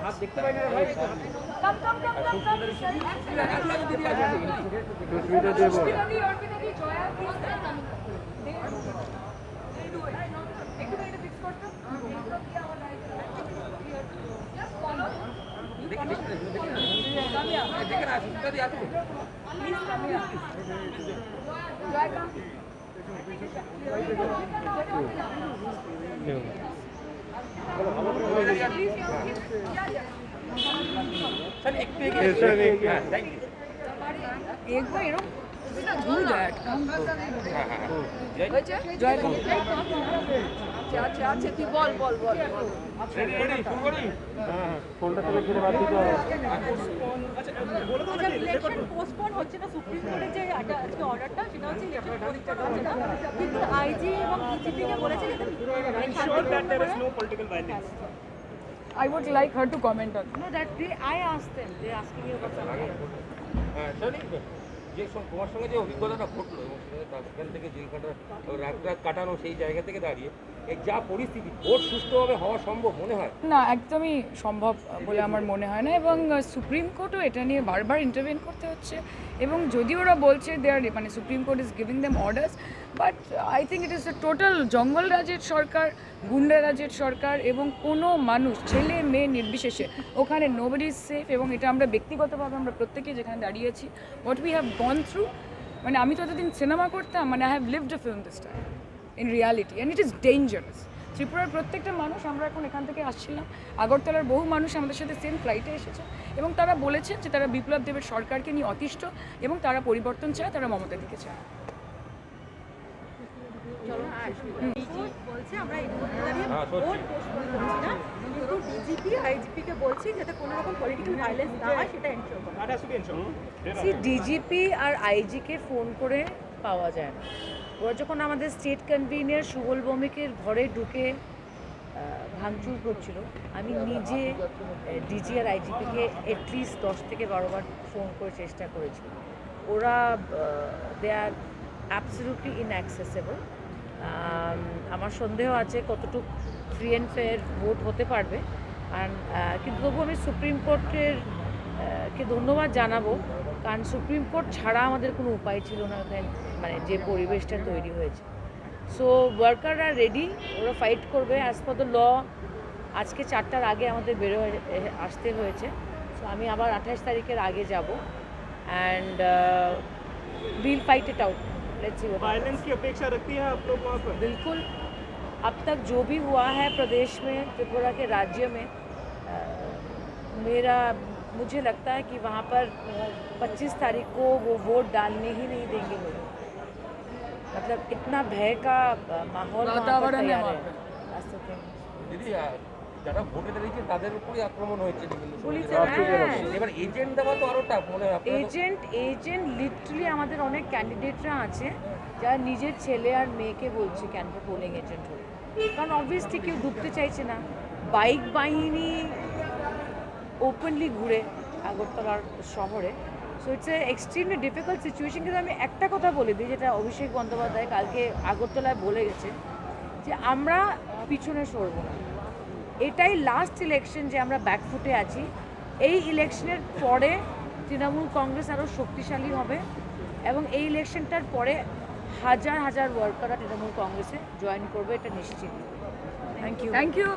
হাত দেখতে পাই না ভাই। সুস্মিতা দেব ফোনটা থেকে ঘিরে বাদ দিতে হবে। পোস্টপোন হচ্ছে না সুপ্রিম কোর্টের যে আজকে অর্ডারটা সেটা হচ্ছে কিন্তু আইজি এবং ডিজিপি কে বলেছে যে I would like her to comment on no that they I asked them they asking me about something. যে তোমার সঙ্গে যে অভিজ্ঞতাটা ঘটলো এবং সেখান থেকে জেলখাটা রাত কাটানো সেই জায়গা থেকে দাঁড়িয়ে এই যা পরিস্থিতি ভোট সুষ্ঠুভাবে হওয়া সম্ভব মনে হয় না, একদমই সম্ভব বলে আমার মনে হয় না। এবং সুপ্রিম কোর্টও এটা নিয়ে বারবার ইন্টারভেন করতে হচ্ছে এবং যদি ওরা বলছে মানে supreme court is giving them orders, but I think it is a total জঙ্গল রাজের সরকার, গুন্ডা রাজের সরকার এবং কোনো মানুষ ছেলে মেয়ে নির্বিশেষে ওখানে নোবডি ইজ সেফ। এবং এটা আমরা ব্যক্তিগতভাবে আমরা প্রত্যেকেই যেখানে দাঁড়িয়েছি what we have gone through, মানে আমি যতদিন সিনেমা করতাম মানে I have lived a film this time in reality and it is dangerous. ত্রিপুরার প্রত্যেকটা মানুষ, আমরা এখন এখান থেকে আসছিলাম, আগরতলার বহু মানুষ আমাদের সাথে সেম ফ্লাইটে এসেছে এবং তারা বলেছেন যে তারা বিপ্লব দেবের সরকারকে নিয়ে অতিষ্ঠ এবং তারা পরিবর্তন চায়, তারা মমতা দিকে চায়। বলছে আমরা ভোট পোস্টপোন করছি না, কিন্তু ডিজিপি আইজিপি কে বলছি যাতে কোনো রকম পলিটিক্যাল ভায়োলেন্স না হয় সেটা এনশিওর করা। ডিজিপি আর আইজিকে ফোন করে পাওয়া যায় না। ওরা যখন আমাদের স্টেট কনভিনার সুবল ভৌমিকের ঘরে ঢুকে ভাঙচুর করছিল, আমি নিজে ডিজি আর আইজিপিকে অ্যাটলিস্ট 10 থেকে 12 বার ফোন করে চেষ্টা করেছি। ওরা দে আর অ্যাবসলিউটলি ইনঅ্যাক্সেসেবল। আমার সন্দেহ আছে কতটুকু ফ্রি অ্যান্ড ফেয়ার ভোট হতে পারবে। আর কিন্তু তবু আমি সুপ্রিম কোর্টের কে ধন্যবাদ জানাবো, কারণ সুপ্রিম কোর্ট ছাড়া আমাদের কোনো উপায় ছিল না ওখানে, মানে যে পরিবেশটা তৈরি হয়েছে। সো ওয়ার্কাররা রেডি, ওরা ফাইট করবে অ্যাজ পার দ্য ল। আজকে 4টার আগে আমাদের আসতে হয়েছে। সো আমি আবার 28 তারিখের আগে যাব and we'll fight it out. Let's see what violence की अपेक्षा रखती है आप लोग वहाँ पर? बिल्कुल। अब तक जो भी हुआ है प्रदेश में, त्रिपुरा के राज्य में, मुझे लगता है कि वहाँ पर 25 तारीख को वो वोट डालने ही नहीं देंगे लोग। मतलब इतना भय का माहौल वातावरण है वहाँ पे। দিদি যারা ভোটে দাঁড়িয়েছে তাদের উপরই আক্রমণ হয়েছে এবার এজেন্ট দেওয়া তো আরো টাফ মনে হয়। এজেন্ট লিটারালি আমাদের অনেক ক্যান্ডিডেটরা আছে যারা নিজের ছেলে আর মেয়েকে বলছে ক্যান্ডিডেট পোলিং এজেন্ট হয়ে, কারণ অবভিয়াসলি কেউ ঢুকতে চাইছে না। বাইক বাহিনী ওপেনলি ঘুরে আগরতলার শহরে। So it's a extremely difficult situation. কিন্তু আমি একটা কথা বলে দিই, যেটা অভিষেক বন্দ্যোপাধ্যায় কালকে আগরতলায় বলে গেছে, যে আমরা পিছনে সরব না। এটাই লাস্ট ইলেকশন যে আমরা ব্যাকফুটে আছি। এই ইলেকশনের পরে তৃণমূল কংগ্রেস আরও শক্তিশালী হবে এবং এই ইলেকশনটার পরে হাজার হাজার ওয়ার্কাররা তৃণমূল কংগ্রেসে জয়েন করবে, এটা নিশ্চিত। Thank you. Thank you.